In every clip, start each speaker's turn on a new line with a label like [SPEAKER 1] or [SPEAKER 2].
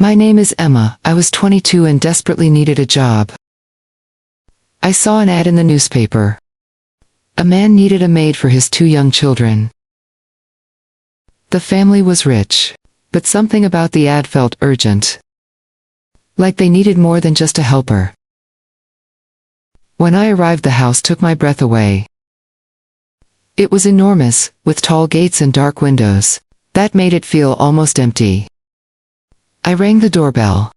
[SPEAKER 1] My name is Emma. I was 22 and desperately needed a job. I saw an ad in the newspaper. A man needed a maid for his 2 young children. The family was rich, but something about the ad felt urgent. Like they needed more than just a helper. When I arrived, the house took my breath away. It was enormous, with tall gates and dark windows. That made it feel almost empty. I rang the doorbell.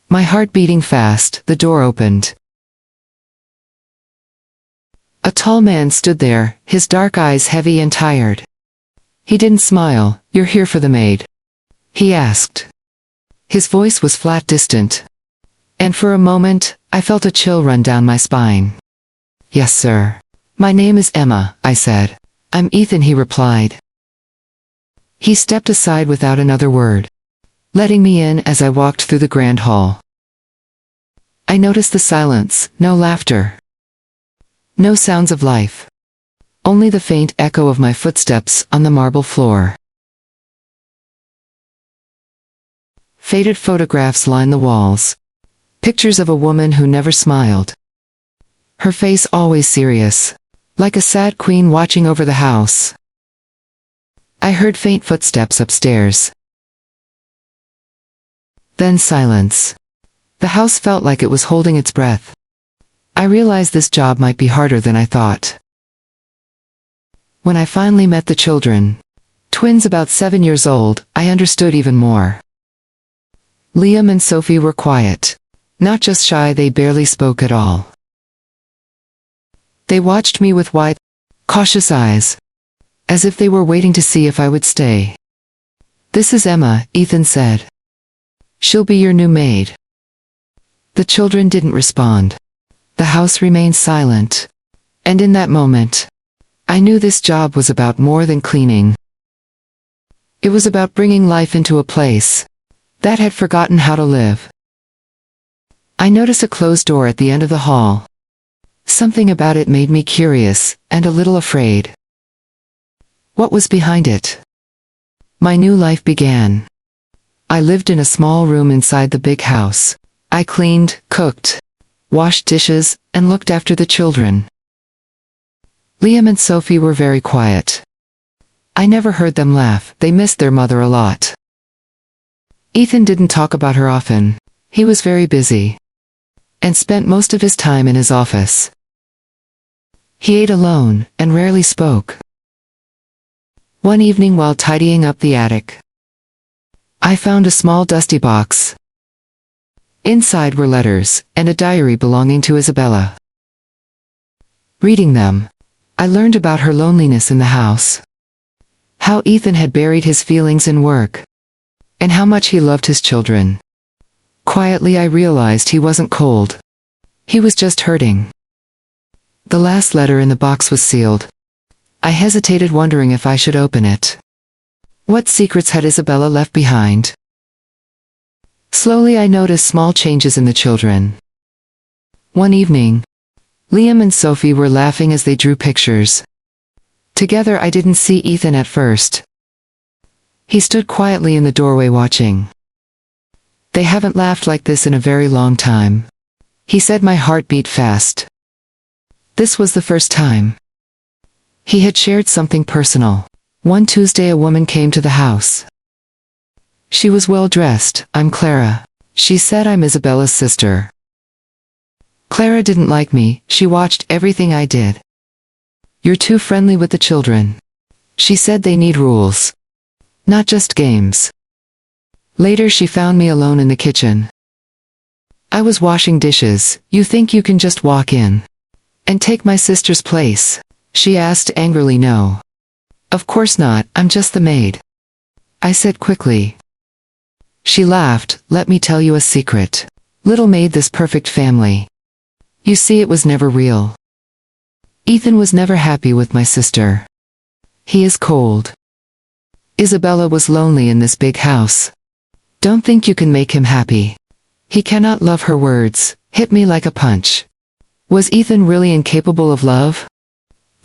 [SPEAKER 1] My heart beating fast, the door opened. A tall man stood there, his dark eyes heavy and tired. He didn't smile. "You're here for the maid?" he asked. His voice was flat, distant. And for a moment, I felt a chill run down my spine. "Yes, sir. My name is Emma," I said. "I'm Ethan," he replied. He stepped aside without another word, letting me in as I walked through the grand hall. I noticed the silence, no laughter. No sounds of life. Only the faint echo of my footsteps on the marble floor. Faded photographs line the walls. Pictures of a woman who never smiled. Her face always serious, like a sad queen watching over the house. I heard faint footsteps upstairs. Then silence. The house felt like it was holding its breath. I realized this job might be harder than I thought. When I finally met the children, twins about 7 years old, I understood even more. Liam and Sophie were quiet. Not just shy, they barely spoke at all. They watched me with wide, cautious eyes, as if they were waiting to see if I would stay. "This is Emma," Ethan said. "She'll be your new maid." The children didn't respond. The house remained silent. And in that moment, I knew this job was about more than cleaning. It was about bringing life into a place that had forgotten how to live. I noticed a closed door at the end of the hall. Something about it made me curious, and a little afraid. What was behind it? My new life began. I lived in a small room inside the big house. I cleaned, cooked, washed dishes, and looked after the children. Liam and Sophie were very quiet. I never heard them laugh. They missed their mother a lot. Ethan didn't talk about her often. He was very busy, and spent most of his time in his office. He ate alone, and rarely spoke. One evening while tidying up the attic, I found a small dusty box. Inside were letters, and a diary belonging to Isabella. Reading them, I learned about her loneliness in the house. How Ethan had buried his feelings in work, and how much he loved his children. Quietly I realized he wasn't cold. He was just hurting. The last letter in the box was sealed. I hesitated, wondering if I should open it. What secrets had Isabella left behind? Slowly I noticed small changes in the children. One evening, Liam and Sophie were laughing as they drew pictures. Together. I didn't see Ethan at first. He stood quietly in the doorway watching. "They haven't laughed like this in a very long time," he said. My heart beat fast. This was the first time he had shared something personal. One Tuesday a woman came to the house. She was well dressed. "I'm Clara," she said. "I'm Isabella's sister." Clara didn't like me. She watched everything I did. "You're too friendly with the children," she said. "They need rules, not just games." Later she found me alone in the kitchen. I was washing dishes. "You think you can just walk in and take my sister's place?" she asked angrily. "No. Of course not. I'm just the maid," I said quickly. She laughed. "Let me tell you a secret. Little made this perfect family. You see, it was never real. Ethan was never happy with my sister. He is cold. Isabella was lonely in this big house. Don't think you can make him happy. He cannot love." Her words hit me like a punch. Was Ethan really incapable of love?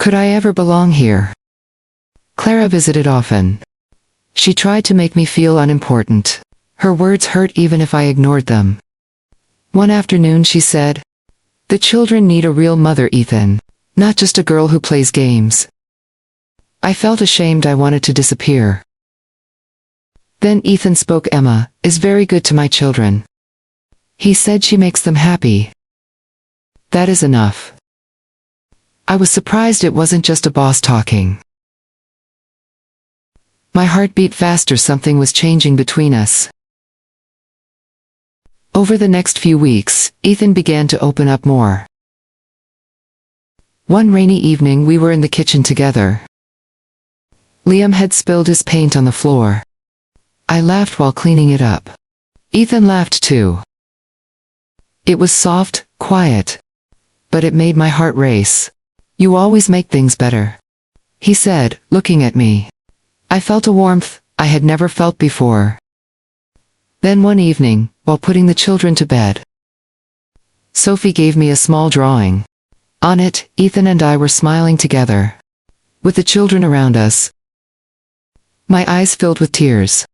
[SPEAKER 1] Could I ever belong here? Clara visited often. She tried to make me feel unimportant. Her words hurt even if I ignored them. One afternoon she said, "The children need a real mother, Ethan, not just a girl who plays games." I felt ashamed. I wanted to disappear. Then Ethan spoke. "Emma is very good to my children. He said she makes them happy. That is enough." I was surprised it wasn't just a boss talking. My heart beat faster. Something was changing between us. Over the next few weeks, Ethan began to open up more. One rainy evening we were in the kitchen together. Liam had spilled his paint on the floor. I laughed while cleaning it up. Ethan laughed too. It was soft, quiet, but it made my heart race. "You always make things better," he said, looking at me. I felt a warmth I had never felt before. Then one evening, while putting the children to bed, Sophie gave me a small drawing. On it, Ethan and I were smiling together, with the children around us. My eyes filled with tears.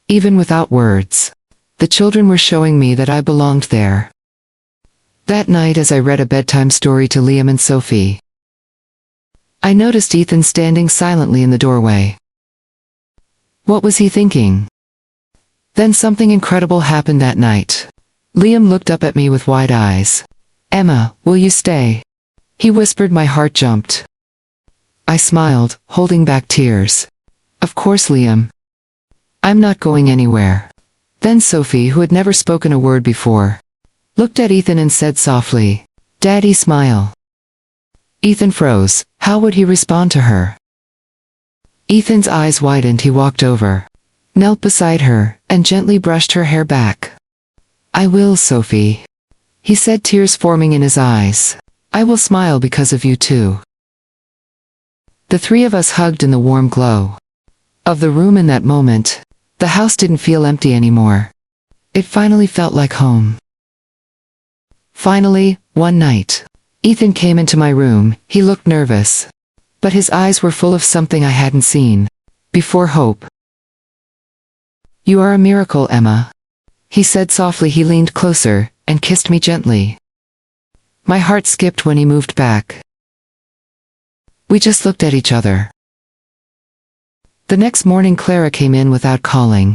[SPEAKER 1] Even without words, the children were showing me that I belonged there. That night, as I read a bedtime story to Liam and Sophie, I noticed Ethan standing silently in the doorway. What was he thinking? Then something incredible happened that night. Liam looked up at me with wide eyes. "Emma, will you stay?" he whispered. My heart jumped. I smiled, holding back tears. "Of course, Liam. I'm not going anywhere." Then Sophie, who had never spoken a word before, looked at Ethan and said softly, "Daddy, smile." Ethan froze. How would he respond to her? Ethan's eyes widened. He walked over, knelt beside her, and gently brushed her hair back. "I will, Sophie," he said, tears forming in his eyes. "I will smile because of you too." The three of us hugged in the warm glow of the room. In that moment, the house didn't feel empty anymore. It finally felt like home. Finally, one night, Ethan came into my room. He looked nervous, but his eyes were full of something I hadn't seen before: hope. "You are a miracle, Emma," he said softly. He leaned closer and kissed me gently. My heart skipped when he moved back. We just looked at each other. The next morning Clara came in without calling.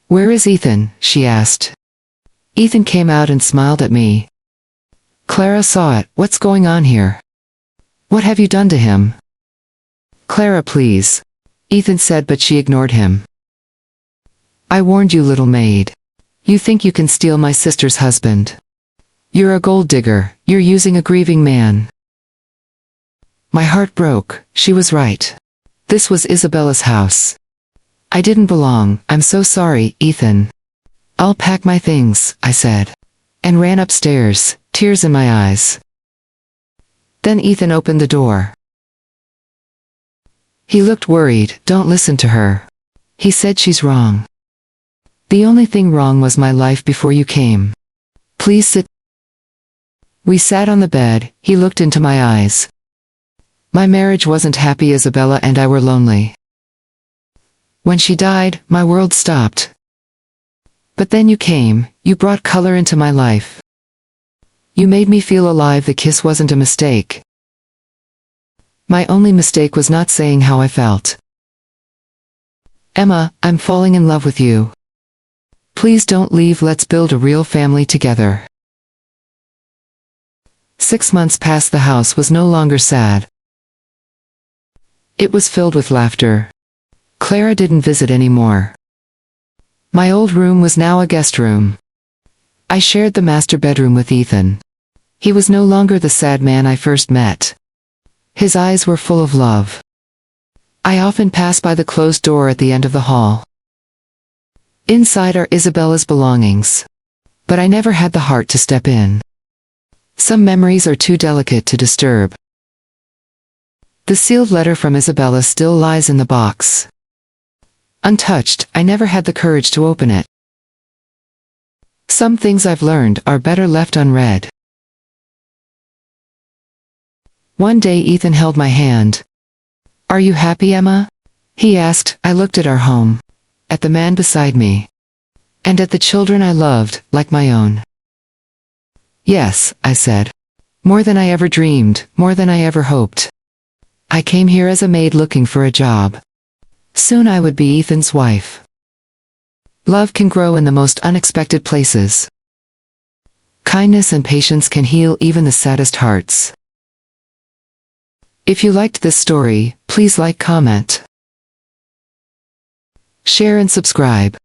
[SPEAKER 1] "Where is Ethan?" she asked. Ethan came out and smiled at me. Clara saw it. "What's going on here? What have you done to him?" "Clara, please," Ethan said, but she ignored him. "I warned you, little maid. You think you can steal my sister's husband. You're a gold digger. You're using a grieving man." My heart broke. She was right. This was Isabella's house. I didn't belong. "I'm so sorry, Ethan. I'll pack my things," I said, and ran upstairs, tears in my eyes. Then Ethan opened the door. He looked worried. "Don't listen to her," he said. "She's wrong. The only thing wrong was my life before you came. Please sit." We sat on the bed. He looked into my eyes. My marriage wasn't happy. Isabella and I were lonely. When she died, my world stopped. But then you came. You brought color into my life. You made me feel alive. The kiss wasn't a mistake. My only mistake was not saying how I felt. "Emma, I'm falling in love with you. Please don't leave. Let's build a real family together." 6 months passed. The house was no longer sad. It was filled with laughter. Clara didn't visit anymore. My old room was now a guest room. I shared the master bedroom with Ethan. He was no longer the sad man I first met. His eyes were full of love. I often passed by the closed door at the end of the hall. Inside are Isabella's belongings. But I never had the heart to step in. Some memories are too delicate to disturb. The sealed letter from Isabella still lies in the box. Untouched, I never had the courage to open it. Some things I've learned are better left unread. One day Ethan held my hand. "Are you happy, Emma?" he asked. I looked at our home. at the man beside me, and at the children I loved, like my own. Yes, I said. More than I ever dreamed, more than I ever hoped. I came here as a maid looking for a job. Soon I would be Ethan's wife. Love can grow in the most unexpected places. Kindness and patience can heal even the saddest hearts. If you liked this story, please like, comment, share and subscribe.